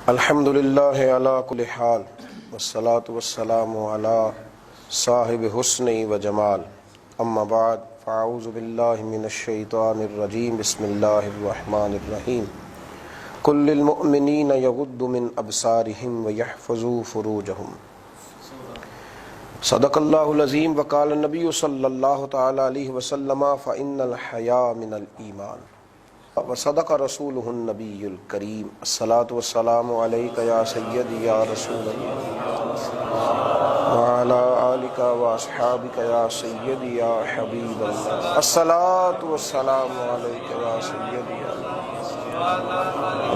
الحمدللہ علی کل حال والصلاة والسلام علی صاحب حسن و جمال اما بعد فاعوذ باللہ من الشیطان الرجیم بسم اللہ الرحمن الرحیم قل للمؤمنین یغضوا من ابصارہم ویحفظوا فروجہم صدق اللہ العظیم وقال النبی صلی اللہ تعالی علیہ وسلم فإن الحیاء من الایمان وصدق رسولہ النبی الکریم الصلاۃ والسلام علیک یا سیدی یا رسول اللہ وعلی آلک واصحابک یا سیدی یا حبیب اللہ الصلاۃ والسلام علیک یا سیدی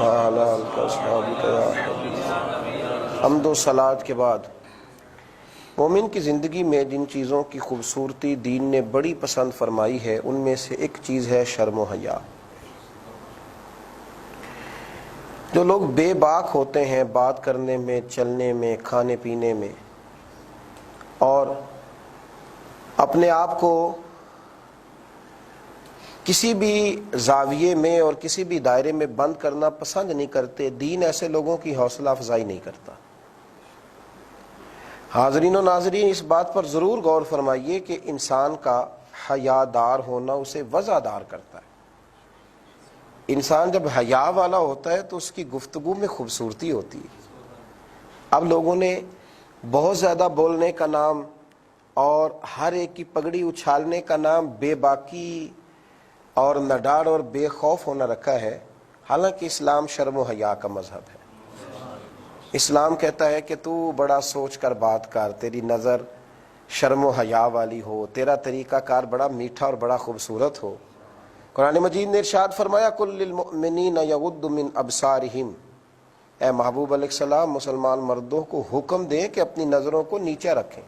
وعلی آلک واصحابک یا حبیب۔ حمد و صلاۃ کے بعد مومن کی زندگی میں جن چیزوں کی خوبصورتی دین نے بڑی پسند فرمائی ہے ان میں سے ایک چیز ہے شرم و حیا۔ جو لوگ بے باک ہوتے ہیں بات کرنے میں، چلنے میں، کھانے پینے میں، اور اپنے آپ کو کسی بھی زاویے میں اور کسی بھی دائرے میں بند کرنا پسند نہیں کرتے، دین ایسے لوگوں کی حوصلہ افزائی نہیں کرتا۔ حاضرین و ناظرین، اس بات پر ضرور غور فرمائیے کہ انسان کا حیا دار ہونا اسے وضع دار کرتا ہے۔ انسان جب حیا والا ہوتا ہے تو اس کی گفتگو میں خوبصورتی ہوتی ہے۔ اب لوگوں نے بہت زیادہ بولنے کا نام اور ہر ایک کی پگڑی اچھالنے کا نام بے باکی اور نڈار اور بے خوف ہونا رکھا ہے، حالانکہ اسلام شرم و حیا کا مذہب ہے۔ اسلام کہتا ہے کہ تو بڑا سوچ کر بات کر، تیری نظر شرم و حیا والی ہو، تیرا طریقہ کار بڑا میٹھا اور بڑا خوبصورت ہو۔ قرآن مجید نے ارشاد فرمایا قل للمؤمنین یغضوا من ابصارہم، اے محبوب علیہ السلام مسلمان مردوں کو حکم دیں کہ اپنی نظروں کو نیچے رکھیں،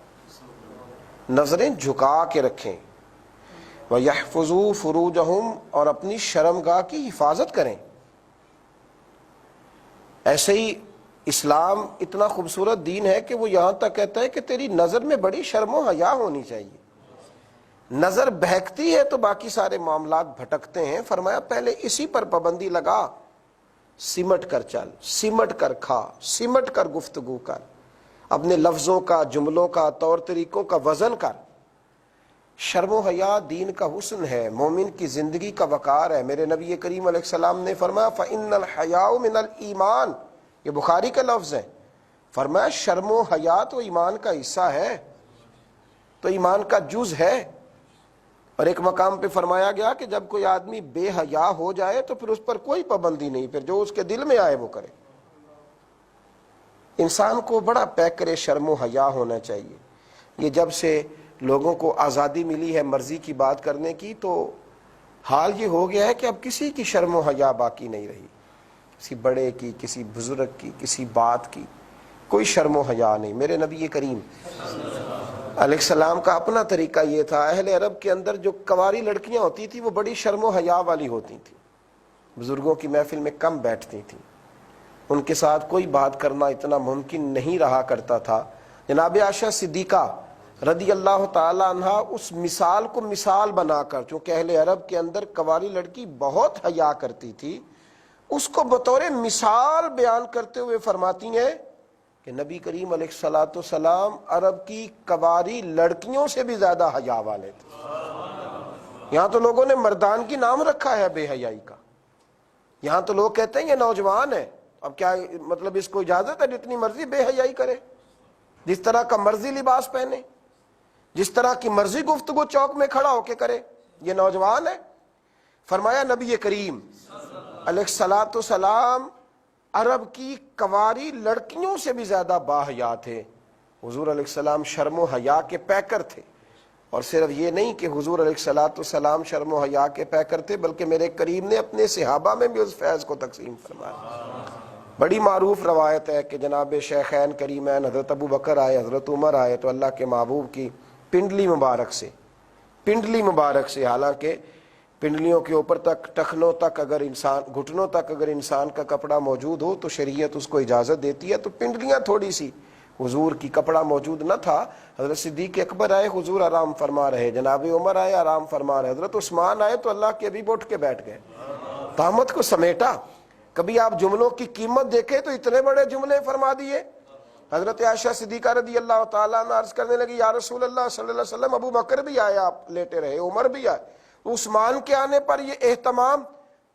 نظریں جھکا کے رکھیں، وَيَحْفَظُوا فُرُوجَهُمْ، اور اپنی شرمگاہ کی حفاظت کریں۔ ایسے ہی اسلام اتنا خوبصورت دین ہے کہ وہ یہاں تک کہتا ہے کہ تیری نظر میں بڑی شرم و حیا ہونی چاہیے۔ نظر بہکتی ہے تو باقی سارے معاملات بھٹکتے ہیں، فرمایا پہلے اسی پر پابندی لگا، سمٹ کر چل، سمٹ کر کھا، سمٹ کر گفتگو کر، اپنے لفظوں کا، جملوں کا، طور طریقوں کا وزن کر۔ شرم و حیا دین کا حسن ہے، مومن کی زندگی کا وقار ہے۔ میرے نبی کریم علیہ السلام نے فرمایا فَإِنَّ الْحَيَاءَ مِنَ الْإِيمَانِ، یہ بخاری کا لفظ ہے۔ فرمایا شرم و حیا تو ایمان کا حصہ ہے، تو ایمان کا جز ہے۔ اور ایک مقام پہ فرمایا گیا کہ جب کوئی آدمی بے حیا ہو جائے تو پھر اس پر کوئی پابندی نہیں، پھر جو اس کے دل میں آئے وہ کرے۔ انسان کو بڑا پیکر شرم و حیا ہونا چاہیے۔ یہ جب سے لوگوں کو آزادی ملی ہے مرضی کی بات کرنے کی تو حال یہ ہو گیا ہے کہ اب کسی کی شرم و حیا باقی نہیں رہی، کسی بڑے کی، کسی بزرگ کی، کسی بات کی کوئی شرم و حیا نہیں۔ میرے نبی کریم علیہ السلام کا اپنا طریقہ یہ تھا، اہل عرب کے اندر جو کنواری لڑکیاں ہوتی تھی وہ بڑی شرم و حیا والی ہوتی تھیں، بزرگوں کی محفل میں کم بیٹھتی تھیں، ان کے ساتھ کوئی بات کرنا اتنا ممکن نہیں رہا کرتا تھا۔ جناب عائشہ صدیقہ رضی اللہ تعالی عنہا اس مثال کو مثال بنا کر، چونکہ اہل عرب کے اندر کنواری لڑکی بہت حیا کرتی تھی، اس کو بطور مثال بیان کرتے ہوئے فرماتی ہیں کہ نبی کریم علیہ الصلوۃ والسلام عرب کی کنواری لڑکیوں سے بھی زیادہ حیا والے تھے۔ یہاں تو لوگوں نے مردان کی نام رکھا ہے بے حیائی کا، یہاں تو لوگ کہتے ہیں یہ نوجوان ہے، اب کیا مطلب اس کو اجازت ہے جتنی مرضی بے حیائی کرے، جس طرح کا مرضی لباس پہنے، جس طرح کی مرضی گفتگو چوک میں کھڑا ہو کے کرے، یہ نوجوان ہے؟ فرمایا نبی کریم علیہ الصلوۃ والسلام عرب کی کنواری لڑکیوں سے بھی زیادہ باحیا تھے۔ حضور علیہ السلام شرم و حیا کے پیکر تھے، اور صرف یہ نہیں کہ حضور علیہ الصلوۃ والسلام شرم و حیا کے پیکر تھے بلکہ میرے کریم نے اپنے صحابہ میں بھی اس فیض کو تقسیم فرمایا۔ بڑی معروف روایت ہے کہ جناب شیخین کریمین حضرت ابو بکر آئے، حضرت عمر آئے تو اللہ کے محبوب کی پنڈلی مبارک سے، حالانکہ پنڈلیوں کے اوپر تک، ٹخنوں تک اگر انسان، گھٹنوں تک اگر انسان کا کپڑا موجود ہو تو شریعت اس کو اجازت دیتی ہے، تو پنڈلیاں تھوڑی سی، حضور کی کپڑا موجود نہ تھا، حضرت صدیق اکبر آئے حضور آرام فرما رہے، جناب عمر آئے آرام فرما رہے، حضرت عثمان آئے تو اللہ کے حبیب اٹھ کے بیٹھ گئے، طامت کو سمیٹا، کبھی آپ جملوں کی قیمت دیکھیں تو اتنے بڑے جملے فرما دیے. حضرت عائشہ صدیقہ رضی اللہ تعالیٰ عنہ عرض کرنے لگی یا رسول اللہ صلی اللہ علیہ وسلم ابو بکر بھی آئے, آپ لیٹے رہے, عمر بھی آئے, عثمان کے آنے پر یہ اہتمام؟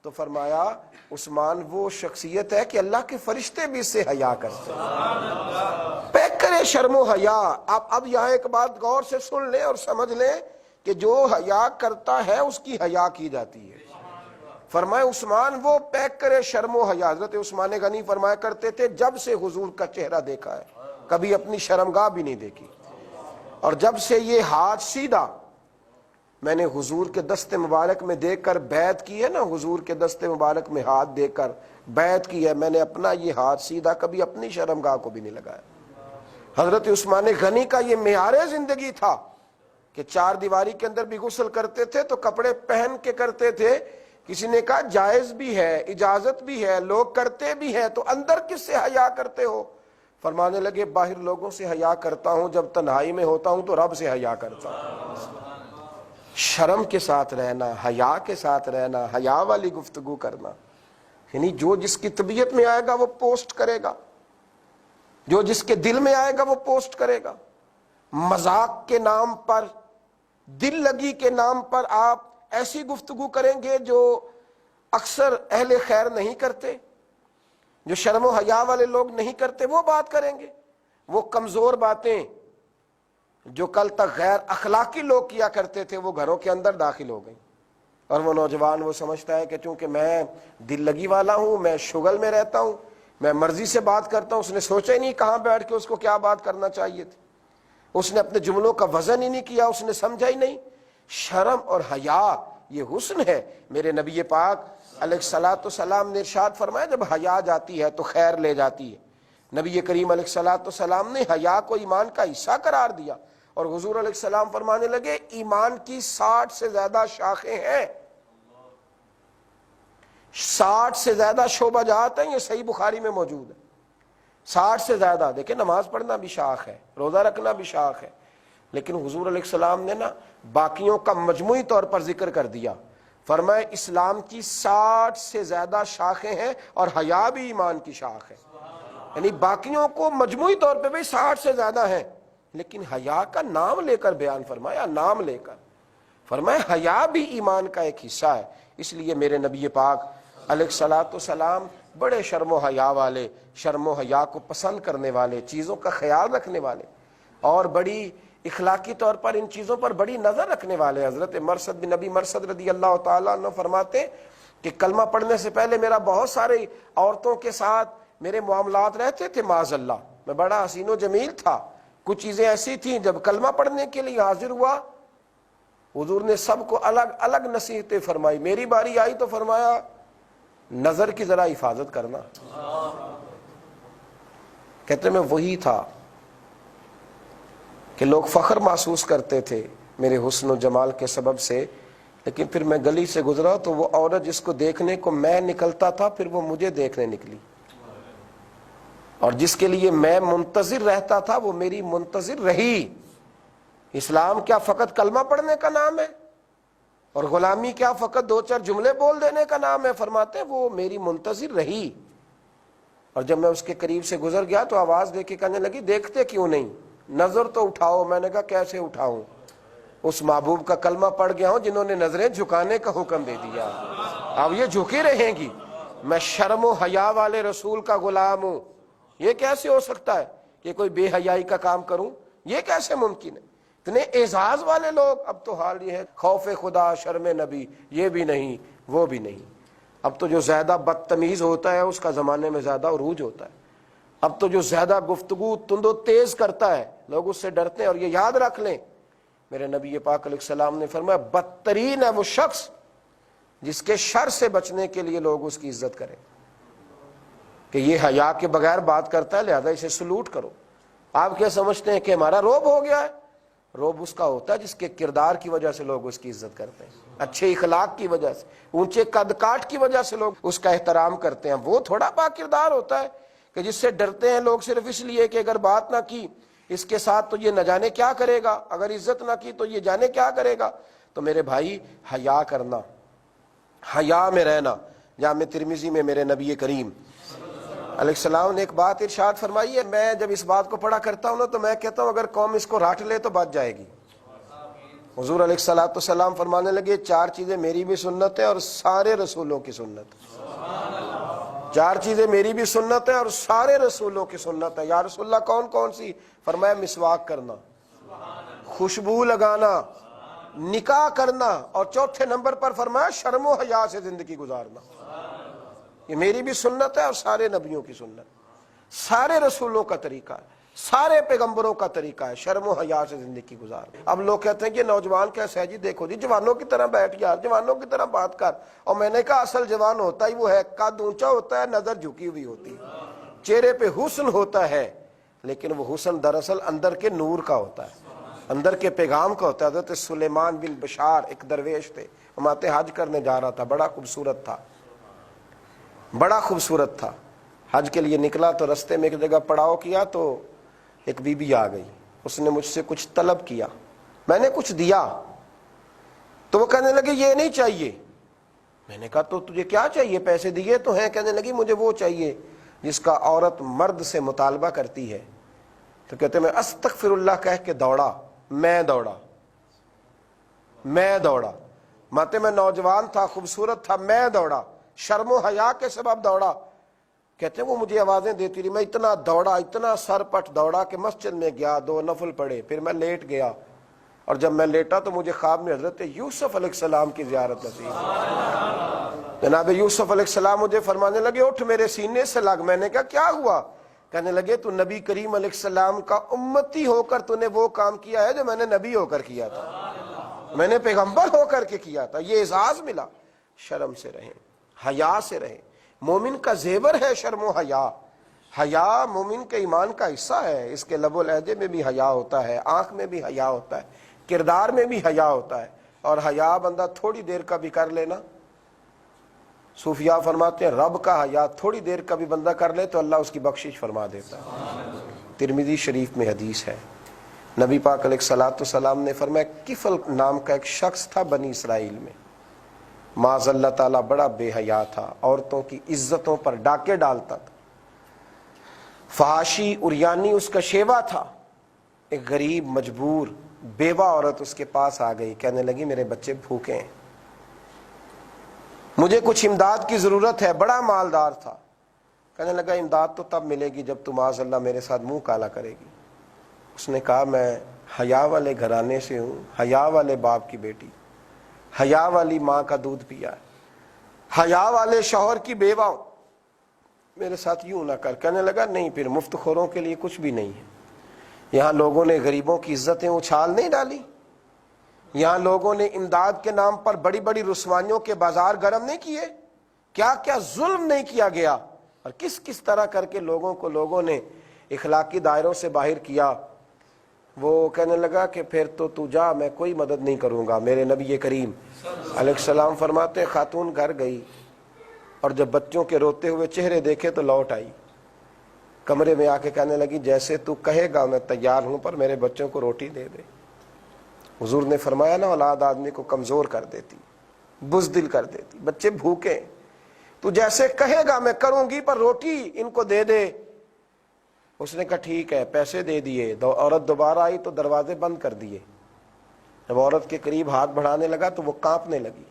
تو فرمایا عثمان وہ شخصیت ہے کہ اللہ کے فرشتے بھی اس سے حیا کرتے ہیں. پیک کرے شرم و حیا. آپ اب یہاں ایک بات غور سے سن لیں اور سمجھ لیں کہ جو حیا کرتا ہے اس کی حیا کی جاتی ہے. فرمائے عثمان وہ پیک کرے شرم و حیا. حضرت عثمان غنی فرمایا کرتے تھے جب سے حضور کا چہرہ دیکھا ہے کبھی اپنی شرمگاہ بھی نہیں دیکھی, اور جب سے یہ ہاتھ سیدھا میں نے حضور کے دست مبارک میں دیکھ کر بیعت کی ہے نا, حضور کے دست مبارک میں ہاتھ دیکھ کر بیعت کی ہے, میں نے اپنا یہ ہاتھ سیدھا کبھی اپنی شرمگاہ کو بھی نہیں لگایا. حضرت عثمان غنی کا یہ معیار زندگی تھا کہ چار دیواری کے اندر بھی غسل کرتے تھے تو کپڑے پہن کے کرتے تھے. کسی نے کہا جائز بھی ہے, اجازت بھی ہے, لوگ کرتے بھی ہیں, تو اندر کس سے حیا کرتے ہو؟ فرمانے لگے باہر لوگوں سے حیا کرتا ہوں, جب تنہائی میں ہوتا ہوں تو رب سے حیا کرتا ہوں. شرم کے ساتھ رہنا, حیا کے ساتھ رہنا, حیا والی گفتگو کرنا, یعنی جو جس کی طبیعت میں آئے گا وہ پوسٹ کرے گا, جو جس کے دل میں آئے گا وہ پوسٹ کرے گا. مذاق کے نام پر, دل لگی کے نام پر آپ ایسی گفتگو کریں گے جو اکثر اہل خیر نہیں کرتے, جو شرم و حیا والے لوگ نہیں کرتے وہ بات کریں گے. وہ کمزور باتیں جو کل تک غیر اخلاقی لوگ کیا کرتے تھے وہ گھروں کے اندر داخل ہو گئیں, اور وہ نوجوان وہ سمجھتا ہے کہ چونکہ میں دل لگی والا ہوں, میں شغل میں رہتا ہوں, میں مرضی سے بات کرتا ہوں. اس نے سوچا ہی نہیں کہاں بیٹھ کے اس کو کیا بات کرنا چاہیے تھی, اس نے اپنے جملوں کا وزن ہی نہیں کیا, اس نے سمجھا ہی نہیں. شرم اور حیا یہ حسن ہے. میرے نبی پاک علیہ الصلوۃ والسلام نے ارشاد فرمایا جب حیا جاتی ہے تو خیر لے جاتی ہے. نبی کریم علیہ الصلوۃ والسلام نے حیا کو ایمان کا حصہ قرار دیا, اور حضور علیہ السلام فرمانے لگے ایمان کی 60 سے زیادہ شاخیں ہیں, 60 سے زیادہ شعبہ جات ہیں. یہ صحیح بخاری میں موجود ہے. 60 سے زیادہ. دیکھیں نماز پڑھنا بھی شاخ ہے, روزہ رکھنا بھی شاخ ہے, لیکن حضور علیہ السلام نے نا باقیوں کا مجموعی طور پر ذکر کر دیا. فرمایا اسلام کی 60 سے زیادہ شاخیں ہیں اور حیا بھی ایمان کی شاخ ہے. یعنی باقیوں کو مجموعی طور پہ بھی 60 سے زیادہ ہیں, لیکن حیا کا نام لے کر بیان فرمایا, نام لے کر فرمایا حیا بھی ایمان کا ایک حصہ ہے. اس لیے میرے نبی پاک علیہ الصلوۃ والسلام بڑے شرم و حیا والے, شرم و حیا کو پسند کرنے والے, چیزوں کا خیال رکھنے والے, اور بڑی اخلاقی طور پر ان چیزوں پر بڑی نظر رکھنے والے. حضرت مرثد بن نبی مرثد رضی اللہ تعالیٰ عنہ فرماتے کہ کلمہ پڑھنے سے پہلے میرا بہت سارے عورتوں کے ساتھ میرے معاملات رہتے تھے, معاذ اللہ میں بڑا حسین و جمیل تھا. کچھ چیزیں ایسی تھیں جب کلمہ پڑھنے کے لیے حاضر ہوا حضور نے سب کو الگ الگ نصیحتیں فرمائی. میری باری آئی تو فرمایا نظر کی ذرا حفاظت کرنا. کہتے میں وہی تھا کہ لوگ فخر محسوس کرتے تھے میرے حسن و جمال کے سبب سے, لیکن پھر میں گلی سے گزرا تو وہ عورت جس کو دیکھنے کو میں نکلتا تھا پھر وہ مجھے دیکھنے نکلی, اور جس کے لیے میں منتظر رہتا تھا وہ میری منتظر رہی. اسلام کیا فقط کلمہ پڑھنے کا نام ہے, اور غلامی کیا فقط 2-4 جملے بول دینے کا نام ہے؟ فرماتے ہیں وہ میری منتظر رہی. اور جب میں اس کے قریب سے گزر گیا تو آواز دے کے کہنے لگی دیکھتے کیوں نہیں, نظر تو اٹھاؤ. میں نے کہا کیسے اٹھاؤں, اس محبوب کا کلمہ پڑھ گیا ہوں جنہوں نے نظریں جھکانے کا حکم دے دیا. اب یہ جھکی رہیں گی. میں شرم و حیا والے رسول کا غلام ہوں. یہ کیسے ہو سکتا ہے کہ کوئی بے حیائی کا کام کروں؟ یہ کیسے ممکن ہے؟ اتنے اعزاز والے لوگ. اب تو حال یہ ہے خوف خدا شرم نبی, یہ بھی نہیں وہ بھی نہیں. اب تو جو زیادہ بدتمیز ہوتا ہے اس کا زمانے میں زیادہ عروج ہوتا ہے. اب تو جو زیادہ گفتگو تند و تیز کرتا ہے لوگ اس سے ڈرتے ہیں. اور یہ یاد رکھ لیں میرے نبی پاک علیہ السلام نے فرمایا بدترین ہے وہ شخص جس کے شر سے بچنے کے لیے لوگ اس کی عزت کریں کہ یہ حیا کے بغیر بات کرتا ہے لہذا اسے سلوٹ کرو. آپ کیا سمجھتے ہیں کہ ہمارا روب ہو گیا ہے؟ روب اس کا ہوتا ہے جس کے کردار کی وجہ سے لوگ اس کی عزت کرتے ہیں, اچھے اخلاق کی وجہ سے, اونچے قد کاٹ کی وجہ سے لوگ اس کا احترام کرتے ہیں. وہ تھوڑا با کردار ہوتا ہے کہ جس سے ڈرتے ہیں لوگ صرف اس لیے کہ اگر بات نہ کی اس کے ساتھ تو یہ نہ جانے کیا کرے گا, اگر عزت نہ کی تو یہ جانے کیا کرے گا. تو میرے بھائی حیا کرنا, حیا میں رہنا, جامع ترمذی میں میرے نبی کریم علیہ السلام نے ایک بات ارشاد فرمائی ہے، میں جب اس بات کو پڑھا کرتا ہوں نا تو میں کہتا ہوں اگر قوم اس کو رٹ لے تو بچ جائے گی۔ حضور علیہ السلام فرمانے لگے 4 چیزیں میری بھی سنت ہے اور سارے رسولوں کی سنت ہے۔ 4 چیزیں میری بھی سنت ہے اور سارے رسولوں کی سنت ہے۔ یا رسول اللہ کون کون سی؟ فرمایا مسواک کرنا، خوشبو لگانا، نکاح کرنا، اور چوتھے نمبر پر فرمایا شرم و حیا سے زندگی گزارنا۔ یہ میری بھی سنت ہے اور سارے نبیوں کی سنت، سارے رسولوں کا طریقہ ہے، سارے پیغمبروں کا طریقہ ہے، شرم و حیا سے زندگی گزار۔ اب لوگ کہتے ہیں کہ نوجوان کیسے ہے جی؟ دیکھو جی جوانوں کی طرح بیٹھ یار، جوانوں کی طرح بات کر۔ اور میں نے کہا اصل جوان ہوتا ہی وہ ہے، قد اونچا ہوتا ہے، نظر جھکی ہوئی ہوتی ہے، چہرے پہ حسن ہوتا ہے، لیکن وہ حسن دراصل اندر کے نور کا ہوتا ہے، اندر کے پیغام کا ہوتا ہے۔ حضرت سلیمان بن بشار ایک درویش تھے، ہمارے حج کرنے جا رہا تھا، بڑا خوبصورت تھا، بڑا خوبصورت تھا۔ حج کے لیے نکلا تو رستے میں ایک جگہ پڑاؤ کیا تو ایک بی بی آ گئی، اس نے مجھ سے کچھ طلب کیا، میں نے کچھ دیا تو وہ کہنے لگے یہ نہیں چاہیے۔ میں نے کہا تو تجھے کیا چاہیے؟ پیسے دیے تو ہیں۔ کہنے لگی مجھے وہ چاہیے جس کا عورت مرد سے مطالبہ کرتی ہے۔ تو کہتے میں استغفر اللہ کہہ کے دوڑا، میں دوڑا، ماتے میں نوجوان تھا، خوبصورت تھا، میں دوڑا، شرم و حیا کے سبب دوڑا۔ کہتے ہیں وہ مجھے آوازیں دیتی رہی، میں اتنا دوڑا، اتنا سر پٹ دوڑا کہ مسجد میں گیا، 2 نفل پڑھے، پھر میں لیٹ گیا، اور جب میں لیٹا تو مجھے خواب میں حضرت یوسف علیہ السلام کی زیارت نصیب۔ جناب یوسف علیہ السلام مجھے فرمانے لگے اٹھ میرے سینے سے لگ۔ میں نے کہا کیا ہوا؟ کہنے لگے تو نبی کریم علیہ السلام کا امتی ہو کر تو نے وہ کام کیا ہے جو میں نے نبی ہو کر کیا تھا، میں نے پیغمبر ہو کر کے کیا تھا، یہ اعزاز ملا۔ شرم سے رہیں، حیا سے رہیں، مومن کا زیور ہے شرم و حیا۔ حیا مومن کے ایمان کا حصہ ہے، اس کے لب و لہجے میں بھی حیا ہوتا ہے، آنکھ میں بھی حیا ہوتا ہے، کردار میں بھی حیا ہوتا ہے، اور حیا بندہ تھوڑی دیر کا بھی کر لینا، صوفیاء فرماتے ہیں رب کا حیا تھوڑی دیر کا بھی بندہ کر لے تو اللہ اس کی بخشش فرما دیتا ہے۔ ترمذی شریف میں حدیث ہے، نبی پاک علیہ السلام نے فرمایا کفل نام کا ایک شخص تھا بنی اسرائیل میں، معاذ اللہ تعالیٰ بڑا بے حیا تھا، عورتوں کی عزتوں پر ڈاکے ڈالتا تھا، فحاشی عریانی اس کا شیوا تھا۔ ایک غریب مجبور بیوہ عورت اس کے پاس آ گئی، کہنے لگی میرے بچے بھوکے ہیں، مجھے کچھ امداد کی ضرورت ہے، بڑا مالدار تھا۔ کہنے لگا امداد تو تب ملے گی جب تم معاذ اللہ میرے ساتھ منہ کالا کرے گی۔ اس نے کہا میں حیا والے گھرانے سے ہوں، حیا والے باپ کی بیٹی، حیا والی ماں کا دودھ پیا ہے، حیا والے شوہر کی بیوہ ہوں، میرے ساتھ یوں نہ کر۔ کہنے لگا نہیں، پھر مفت خوروں کے لیے کچھ بھی نہیں ہے۔ یہاں لوگوں نے غریبوں کی عزتیں اچھال نہیں ڈالی، یہاں لوگوں نے امداد کے نام پر بڑی بڑی رسوائیوں کے بازار گرم نہیں کیے، کیا کیا ظلم نہیں کیا گیا، اور کس کس طرح کر کے لوگوں نے اخلاقی دائروں سے باہر کیا۔ وہ کہنے لگا کہ پھر تو جا، میں کوئی مدد نہیں کروں گا۔ میرے نبی کریم علیہ السلام فرماتے خاتون گھر گئی اور جب بچوں کے روتے ہوئے چہرے دیکھے تو لوٹ آئی، کمرے میں آ کے کہنے لگی جیسے تو کہے گا میں تیار ہوں، پر میرے بچوں کو روٹی دے دے۔ حضور نے فرمایا نا اولاد آدمی کو کمزور کر دیتی، بزدل کر دیتی، بچے بھوکے، تو جیسے کہے گا میں کروں گی، پر روٹی ان کو دے دے۔ اس نے کہا ٹھیک ہے، پیسے دے دیے۔ عورت دوبارہ آئی تو دروازے بند کر دیے۔ جب عورت کے قریب ہاتھ بڑھانے لگا تو وہ کانپنے لگی۔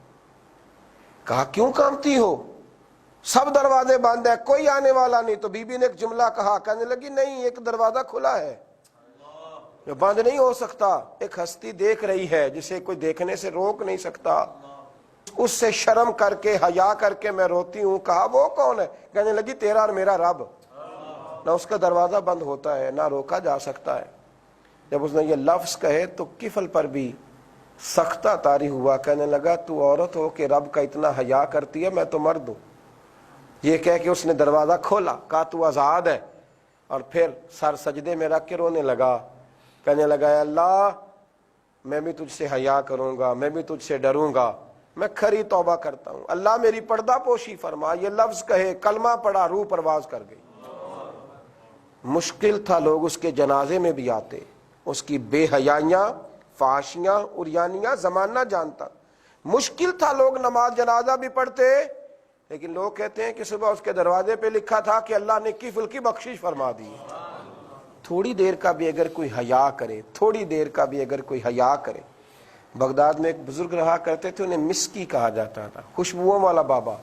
کہا کیوں کانپتی ہو؟ سب دروازے بند ہے، کوئی آنے والا نہیں۔ تو بی بی نے ایک جملہ کہا، کہنے لگی نہیں، ایک دروازہ کھلا ہے جو بند نہیں ہو سکتا، ایک ہستی دیکھ رہی ہے جسے کوئی دیکھنے سے روک نہیں سکتا، اس سے شرم کر کے حیا کر کے میں روتی ہوں۔ کہا وہ کون ہے؟ کہنے لگی تیرا اور میرا رب، نہ اس کا دروازہ بند ہوتا ہے نہ روکا جا سکتا ہے۔ جب اس نے یہ لفظ کہے تو کفل پر بھی سختہ طاری ہوا، کہنے لگا تو عورت ہو کہ رب کا اتنا حیا کرتی ہے، میں تو مرد ہوں۔ یہ کہہ کے اس نے دروازہ کھولا، کہا تو آزاد ہے، اور پھر سر سجدے میں رکھ کے رونے لگا، کہنے لگا اے اللہ میں بھی تجھ سے حیا کروں گا، میں بھی تجھ سے ڈروں گا، میں کھری توبہ کرتا ہوں، اللہ میری پردہ پوشی فرما۔ یہ لفظ کہے، کلمہ پڑھا، روح پرواز کر گئی۔ مشکل تھا لوگ اس کے جنازے میں بھی آتے، اس کی بے حیائیاں، فحاشیاں، عریانیاں زمانہ جانتا۔ مشکل تھا لوگ نماز جنازہ بھی پڑھتے، لیکن لوگ کہتے ہیں کہ صبح اس کے دروازے پہ لکھا تھا کہ اللہ نے کی فل کی بخشش فرما دی. تھوڑی دیر کا بھی اگر کوئی حیا کرے, تھوڑی دیر کا بھی اگر کوئی حیا کرے. بغداد میں ایک بزرگ رہا کرتے تھے, انہیں مسکی کہا جاتا تھا, خوشبوؤں والا بابا,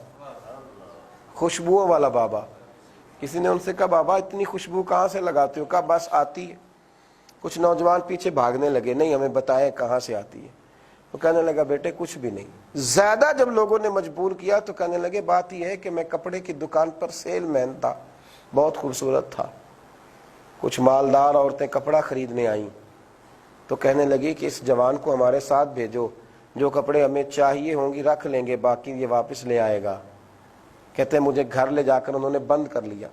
خوشبوؤں والا بابا. کسی نے ان سے کہا بابا اتنی خوشبو کہاں سے لگاتے ہو؟ کہا بس آتی ہے. کچھ نوجوان پیچھے بھاگنے لگے, نہیں ہمیں بتائیں کہاں سے آتی ہے. وہ کہنے لگا بیٹے کچھ بھی نہیں. زیادہ جب لوگوں نے مجبور کیا تو کہنے لگے بات یہ ہے کہ میں کپڑے کی دکان پر سیل مین تھا, بہت خوبصورت تھا. کچھ مالدار عورتیں کپڑا خریدنے آئیں تو کہنے لگی کہ اس جوان کو ہمارے ساتھ بھیجو, جو کپڑے ہمیں چاہیے ہوں گی رکھ لیں گے, باقی یہ واپس لے آئے گا. کہتے ہیں مجھے گھر لے جا کر انہوں نے بند کر لیا,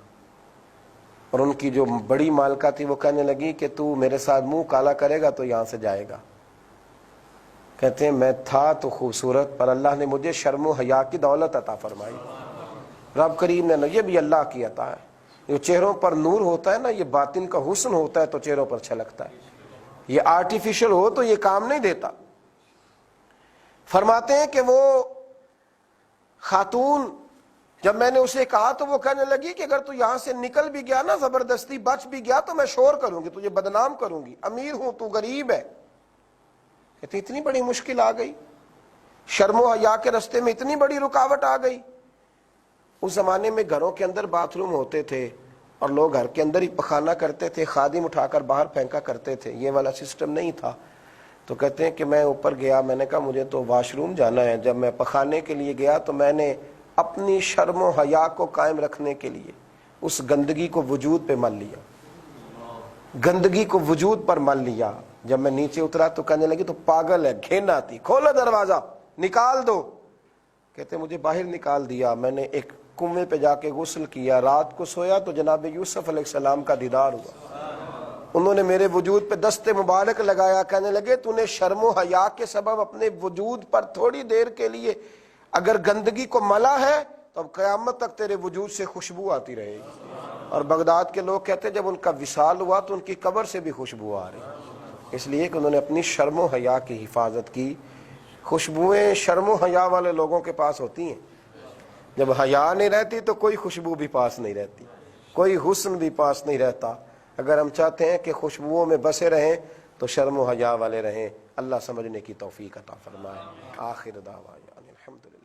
اور ان کی جو بڑی مالکہ تھی وہ کہنے لگی کہ تو میرے ساتھ منہ کالا کرے گا تو یہاں سے جائے گا. کہتے ہیں میں تھا تو خوبصورت, پر اللہ نے مجھے شرم و حیا کی دولت عطا فرمائی. رب کریم نے, یہ بھی اللہ کی عطا ہے. جو چہروں پر نور ہوتا ہے نا, یہ باطن کا حسن ہوتا ہے تو چہروں پر چھلکتا ہے. یہ آرٹیفیشل ہو تو یہ کام نہیں دیتا. فرماتے ہیں کہ وہ خاتون, جب میں نے اسے کہا تو وہ کہنے لگی کہ اگر تو یہاں سے نکل بھی گیا نا, زبردستی بچ بھی گیا تو میں شور کروں گی, تجھے بدنام کروں گی, امیر ہوں تو غریب ہے. کہتے اتنی بڑی مشکل آ گئی, شرم و حیا کے رستے میں اتنی بڑی رکاوٹ آ گئی. اس زمانے میں گھروں کے اندر باتھ روم ہوتے تھے اور لوگ گھر کے اندر ہی پخانہ کرتے تھے, خادم اٹھا کر باہر پھینکا کرتے تھے, یہ والا سسٹم نہیں تھا. تو کہتے ہیں کہ میں اوپر گیا, میں نے کہا مجھے تو واش روم جانا ہے. جب میں پخانے کے لیے گیا تو میں نے اپنی شرم و حیا کو قائم رکھنے کے لیے اس گندگی کو وجود پہ مل لیا, گندگی کو وجود پر مل لیا. جب میں نیچے اترا تو کہنے لگی تو پاگل ہے, گھین آتی, کھولو دروازہ, نکال دو. کہتے مجھے باہر نکال دیا. میں نے ایک کنویں پہ جا کے غسل کیا, رات کو سویا تو جناب یوسف علیہ السلام کا دیدار ہوا. انہوں نے میرے وجود پہ دست مبارک لگایا, کہنے لگے تو نے شرم و حیا کے سبب اپنے وجود پر تھوڑی دیر کے لیے اگر گندگی کو ملا ہے تو اب قیامت تک تیرے وجود سے خوشبو آتی رہے گی. اور بغداد کے لوگ کہتے ہیں جب ان کا وصال ہوا تو ان کی قبر سے بھی خوشبو آ رہی, اس لیے کہ انہوں نے اپنی شرم و حیا کی حفاظت کی. خوشبوئیں شرم و حیا والے لوگوں کے پاس ہوتی ہیں. جب حیا نہیں رہتی تو کوئی خوشبو بھی پاس نہیں رہتی, کوئی حسن بھی پاس نہیں رہتا. اگر ہم چاہتے ہیں کہ خوشبوؤں میں بسے رہیں تو شرم و حیا والے رہیں. اللہ سمجھنے کی توفیق عطا فرمائے. آخر دعوانا الحمدللہ.